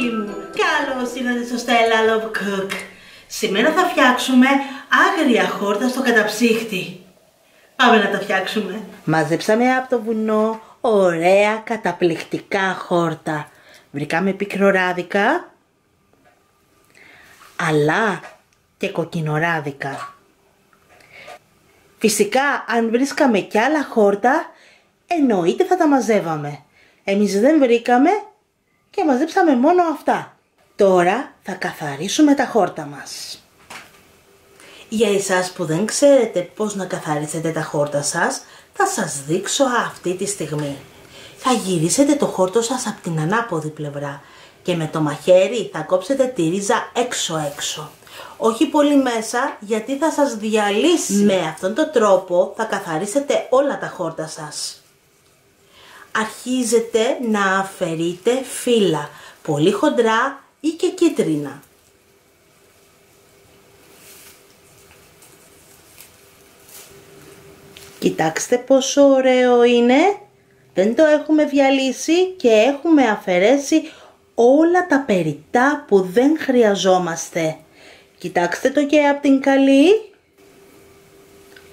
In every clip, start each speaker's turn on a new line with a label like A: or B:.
A: φίλοι μου, καλώς ήρθατε στο Stella Love Cook. Σήμερα θα φτιάξουμε άγρια χόρτα στο καταψύχτη. Πάμε να τα φτιάξουμε. Μαζέψαμε από το βουνό ωραία καταπληκτικά χόρτα. Βρήκαμε πικροράδικα, αλλά και κοκκινοράδικα. Φυσικά αν βρίσκαμε κι άλλα χόρτα, εννοείται θα τα μαζεύαμε. Εμείς δεν βρήκαμε και μαζέψαμε μόνο αυτά. Τώρα θα καθαρίσουμε τα χόρτα μας. Για εσάς που δεν ξέρετε πώς να καθαρίσετε τα χόρτα σας, θα σας δείξω αυτή τη στιγμή. Θα γυρίσετε το χόρτο σας από την ανάποδη πλευρά και με το μαχαίρι θα κόψετε τη ρίζα έξω-έξω. Όχι πολύ μέσα, γιατί θα σας διαλύσει. Με αυτόν τον τρόπο θα καθαρίσετε όλα τα χόρτα σας. Αρχίζετε να αφαιρείτε φύλλα, πολύ χοντρά ή και κίτρινα. Κοιτάξτε πόσο ωραίο είναι. Δεν το έχουμε διαλύσει και έχουμε αφαιρέσει όλα τα περιτά που δεν χρειαζόμαστε. Κοιτάξτε το και από την καλή.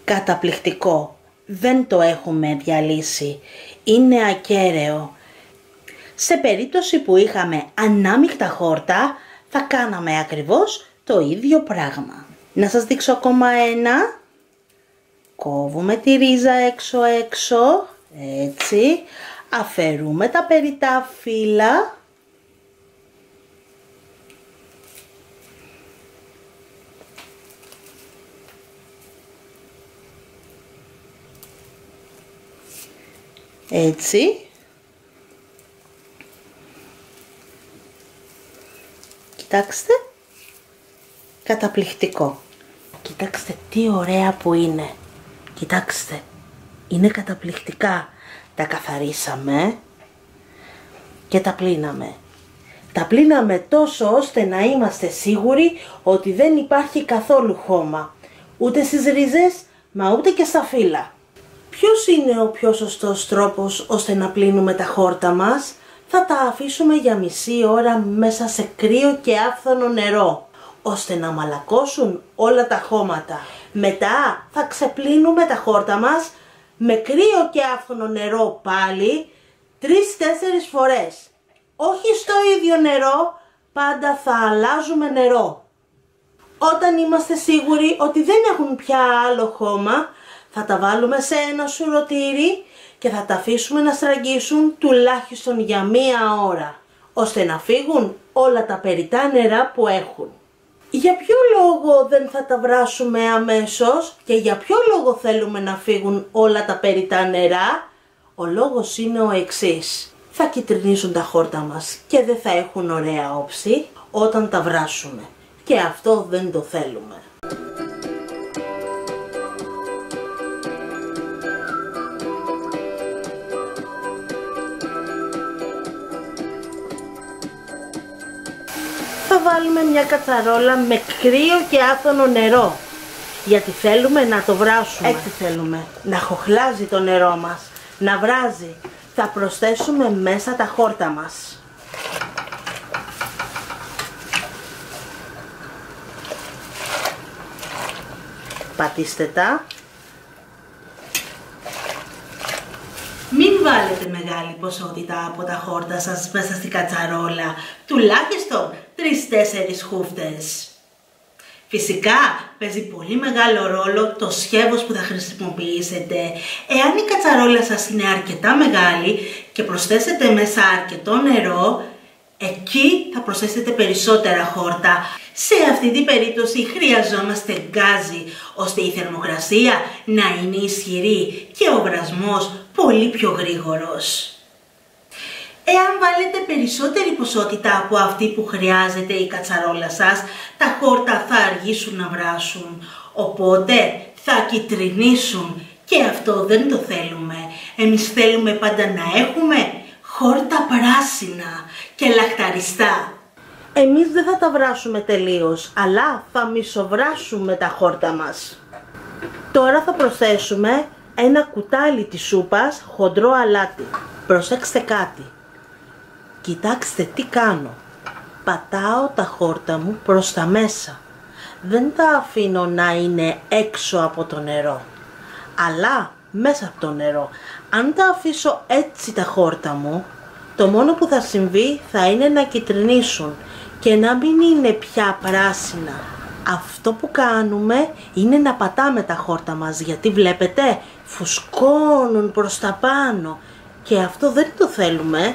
A: Καταπληκτικό. Δεν το έχουμε διαλύσει. Είναι ακέραιο. Σε περίπτωση που είχαμε ανάμεικτα χόρτα, θα κάναμε ακριβώς το ίδιο πράγμα. Να σας δείξω ακόμα ένα. Κόβουμε τη ρίζα έξω-έξω. Έτσι. Αφαιρούμε τα περιτά φύλλα. Έτσι. Κοιτάξτε. Καταπληκτικό. Κοιτάξτε τι ωραία που είναι. Κοιτάξτε. Είναι καταπληκτικά. Τα καθαρίσαμε και τα πλύναμε. Τα πλύναμε τόσο ώστε να είμαστε σίγουροι ότι δεν υπάρχει καθόλου χώμα. Ούτε στις ρίζες, μα ούτε και στα φύλλα. Ποιος είναι ο πιο σωστός τρόπος ώστε να πλύνουμε τα χόρτα μας? Θα τα αφήσουμε για μισή ώρα μέσα σε κρύο και άφθονο νερό, ώστε να μαλακώσουν όλα τα χώματα. Μετά θα ξεπλύνουμε τα χόρτα μας με κρύο και άφθονο νερό πάλι 3-4 φορές. Όχι στο ίδιο νερό, πάντα θα αλλάζουμε νερό. Όταν είμαστε σίγουροι ότι δεν έχουν πια άλλο χώμα, θα τα βάλουμε σε ένα σουρωτήρι και θα τα αφήσουμε να στραγγίσουν τουλάχιστον για 1 ώρα, ώστε να φύγουν όλα τα περιτά νερά που έχουν. Για ποιο λόγο δεν θα τα βράσουμε αμέσως και για ποιο λόγο θέλουμε να φύγουν όλα τα περιτά νερά? Ο λόγος είναι ο εξής. Θα κυτρινίσουν τα χόρτα μας και δεν θα έχουν ωραία όψη όταν τα βράσουμε. Και αυτό δεν το θέλουμε. Θα βάλουμε μια κατσαρόλα με κρύο και άφθονο νερό, γιατί θέλουμε να το βράσουμε. Έτσι θέλουμε, να χοχλάζει το νερό μας, να βράζει. Θα προσθέσουμε μέσα τα χόρτα μας. Πατήστε τα. Μην βάλετε μεγάλη ποσότητα από τα χόρτα σας μέσα στην κατσαρόλα, τουλάχιστον 3-4 χούφτες. Φυσικά παίζει πολύ μεγάλο ρόλο το σκεύος που θα χρησιμοποιήσετε. Εάν η κατσαρόλα σας είναι αρκετά μεγάλη και προσθέσετε μέσα αρκετό νερό, εκεί θα προσθέσετε περισσότερα χόρτα. Σε αυτή την περίπτωση χρειαζόμαστε γκάζι, ώστε η θερμοκρασία να είναι ισχυρή και ο βρασμός πολύ πιο γρήγορος. Εάν βάλετε περισσότερη ποσότητα από αυτή που χρειάζεται η κατσαρόλα σας, τα χόρτα θα αργήσουν να βράσουν, οπότε θα κυτρινίσουν και αυτό δεν το θέλουμε. Εμείς θέλουμε πάντα να έχουμε χόρτα πράσινα και λαχταριστά. Εμείς δεν θα τα βράσουμε τελείως, αλλά θα μισοβράσουμε τα χόρτα μας. Τώρα θα προσθέσουμε ένα κουτάλι της σούπας χοντρό αλάτι. Προσέξτε κάτι. Κοιτάξτε τι κάνω. πατάω τα χόρτα μου προς τα μέσα. Δεν τα αφήνω να είναι έξω από το νερό, αλλά μέσα από το νερό. Αν τα αφήσω έτσι τα χόρτα μου, το μόνο που θα συμβεί θα είναι να κυτρινήσουν και να μην είναι πια πράσινα. Αυτό που κάνουμε είναι να πατάμε τα χόρτα μας, γιατί βλέπετε φουσκώνουν προς τα πάνω και αυτό δεν το θέλουμε.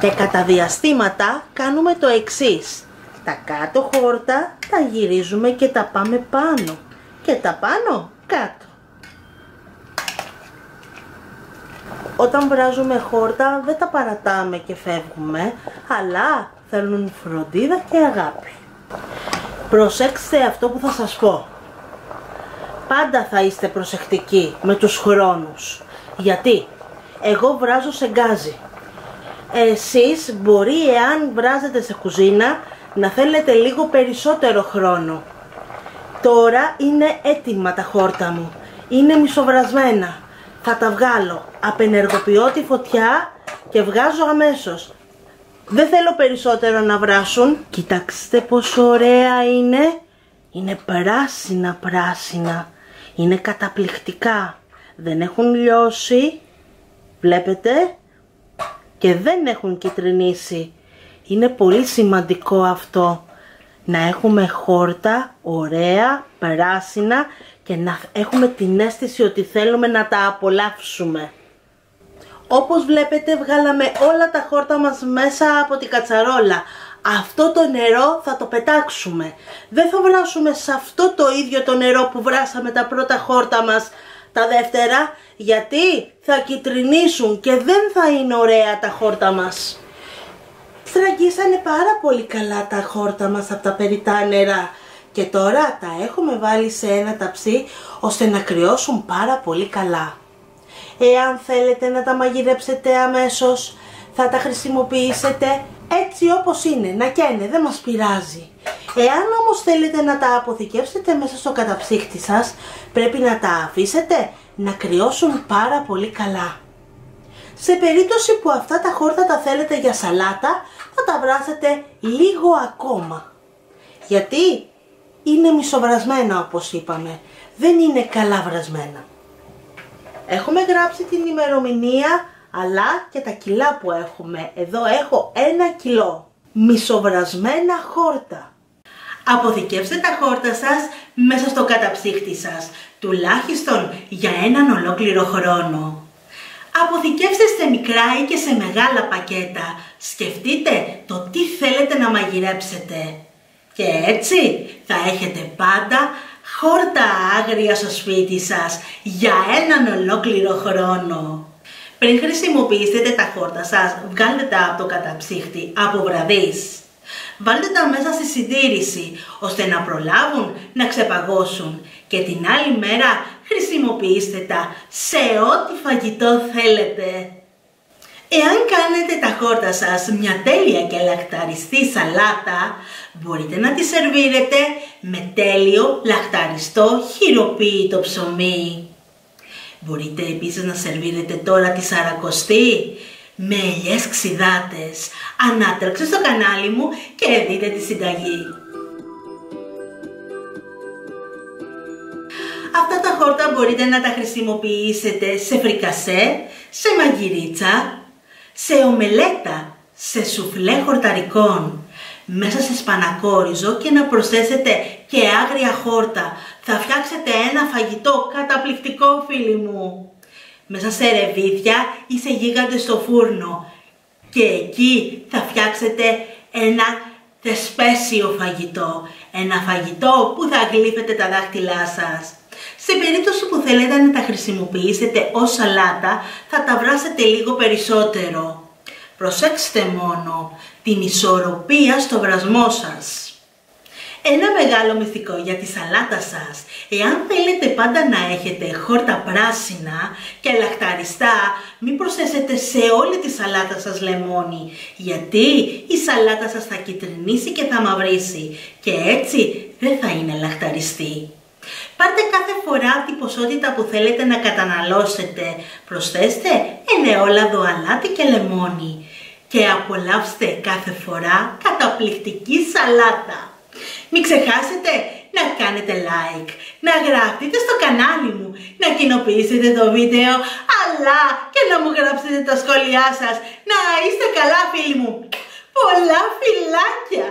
A: Και κατά διαστήματα κάνουμε το εξής. Τα κάτω χόρτα τα γυρίζουμε και τα πάμε πάνω και τα πάνω κάτω. Όταν βράζουμε χόρτα δεν τα παρατάμε και φεύγουμε, αλλά θέλουν φροντίδα και αγάπη. Προσέξτε αυτό που θα σας πω. Πάντα θα είστε προσεκτικοί με τους χρόνους, γιατί εγώ βράζω σε γκάζι. Εσείς μπορεί, εάν βράζετε σε κουζίνα, να θέλετε λίγο περισσότερο χρόνο. Τώρα είναι έτοιμα τα χόρτα μου, είναι μισοβρασμένα. Θα τα βγάλω, απενεργοποιώ τη φωτιά και βγάζω αμέσως. Δεν θέλω περισσότερο να βράσουν. Κοιτάξτε πόσο ωραία είναι. Είναι πράσινα. Είναι καταπληκτικά. Δεν έχουν λιώσει. Βλέπετε. Και δεν έχουν κυτρινήσει. Είναι πολύ σημαντικό αυτό. Να έχουμε χόρτα ωραία, πράσινα και να έχουμε την αίσθηση ότι θέλουμε να τα απολαύσουμε. Όπως βλέπετε βγάλαμε όλα τα χόρτα μας μέσα από την κατσαρόλα. Αυτό το νερό θα το πετάξουμε. Δεν θα βράσουμε σε αυτό το ίδιο το νερό που βράσαμε τα πρώτα χόρτα μας τα δεύτερα, γιατί θα κυτρινήσουν και δεν θα είναι ωραία τα χόρτα μας. Στραγγίσανε πάρα πολύ καλά τα χόρτα μας από τα περιττά νερά και τώρα τα έχουμε βάλει σε ένα ταψί ώστε να κρυώσουν πάρα πολύ καλά. Εάν θέλετε να τα μαγειρέψετε αμέσως, θα τα χρησιμοποιήσετε έτσι όπως είναι, να καίνε, δεν μας πειράζει. Εάν όμως θέλετε να τα αποθηκεύσετε μέσα στο καταψύκτη σας, πρέπει να τα αφήσετε να κρυώσουν πάρα πολύ καλά. Σε περίπτωση που αυτά τα χόρτα τα θέλετε για σαλάτα, θα τα βράσετε λίγο ακόμα. Γιατί είναι μισοβρασμένα όπως είπαμε, δεν είναι καλά βρασμένα. Έχουμε γράψει την ημερομηνία αλλά και τα κιλά που έχουμε. Εδώ έχω 1 κιλό μισοβρασμένα χόρτα. Αποθηκεύστε τα χόρτα σας μέσα στο καταψύκτη σας, τουλάχιστον για έναν ολόκληρο χρόνο. Αποθηκεύστε σε μικρά ή και σε μεγάλα πακέτα. Σκεφτείτε το τι θέλετε να μαγειρέψετε. Και έτσι θα έχετε πάντα χόρτα άγρια στο σπίτι σας για έναν ολόκληρο χρόνο. Πριν χρησιμοποιήσετε τα χόρτα σας, βγάλτε τα από το καταψύκτη από βραδείς. Βάλτε τα μέσα στη συντήρηση, ώστε να προλάβουν να ξεπαγώσουν και την άλλη μέρα χρησιμοποιήστε τα σε ό,τι φαγητό θέλετε. Εάν κάνετε τα χόρτα σας μια τέλεια και λαχταριστή σαλάτα, μπορείτε να τη σερβίρετε με τέλειο λαχταριστό χειροποίητο ψωμί. Μπορείτε επίσης να σερβίρετε τώρα τη σαρακοστή με ελιές ξιδάτες. Ανάτρεξε στο κανάλι μου και δείτε τη συνταγή. Αυτά τα χόρτα μπορείτε να τα χρησιμοποιήσετε σε φρικασέ, σε μαγειρίτσα, σε ομελέτα, σε σουφλέ χορταρικών, μέσα σε σπανακόριζο και να προσθέσετε και άγρια χόρτα. Θα φτιάξετε ένα φαγητό καταπληκτικό, φίλοι μου. Μέσα σε ρεβίδια ή σε γίγαντες στο φούρνο. Και εκεί θα φτιάξετε ένα θεσπέσιο φαγητό. Ένα φαγητό που θα γλύφετε τα δάχτυλά σας. Σε περίπτωση που θέλετε να τα χρησιμοποιήσετε ως σαλάτα, θα τα βράσετε λίγο περισσότερο. Προσέξτε μόνο την ισορροπία στο βρασμό σας. Ένα μεγάλο μυστικό για τη σαλάτα σας. Εάν θέλετε πάντα να έχετε χόρτα πράσινα και λαχταριστά, μην προσθέσετε σε όλη τη σαλάτα σας λεμόνι, γιατί η σαλάτα σας θα κυτρινήσει και θα μαυρίσει και έτσι δεν θα είναι λαχταριστή. Πάρτε κάθε φορά την ποσότητα που θέλετε να καταναλώσετε. Προσθέστε ελαιόλαδο, αλάτι και λεμόνι. και απολαύστε κάθε φορά καταπληκτική σαλάτα. Μην ξεχάσετε να κάνετε like, να γράφετε στο κανάλι μου, να κοινοποιήσετε το βίντεο, αλλά και να μου γράψετε τα σχόλιά σας. Να είστε καλά φίλοι μου. Πολλά φιλάκια!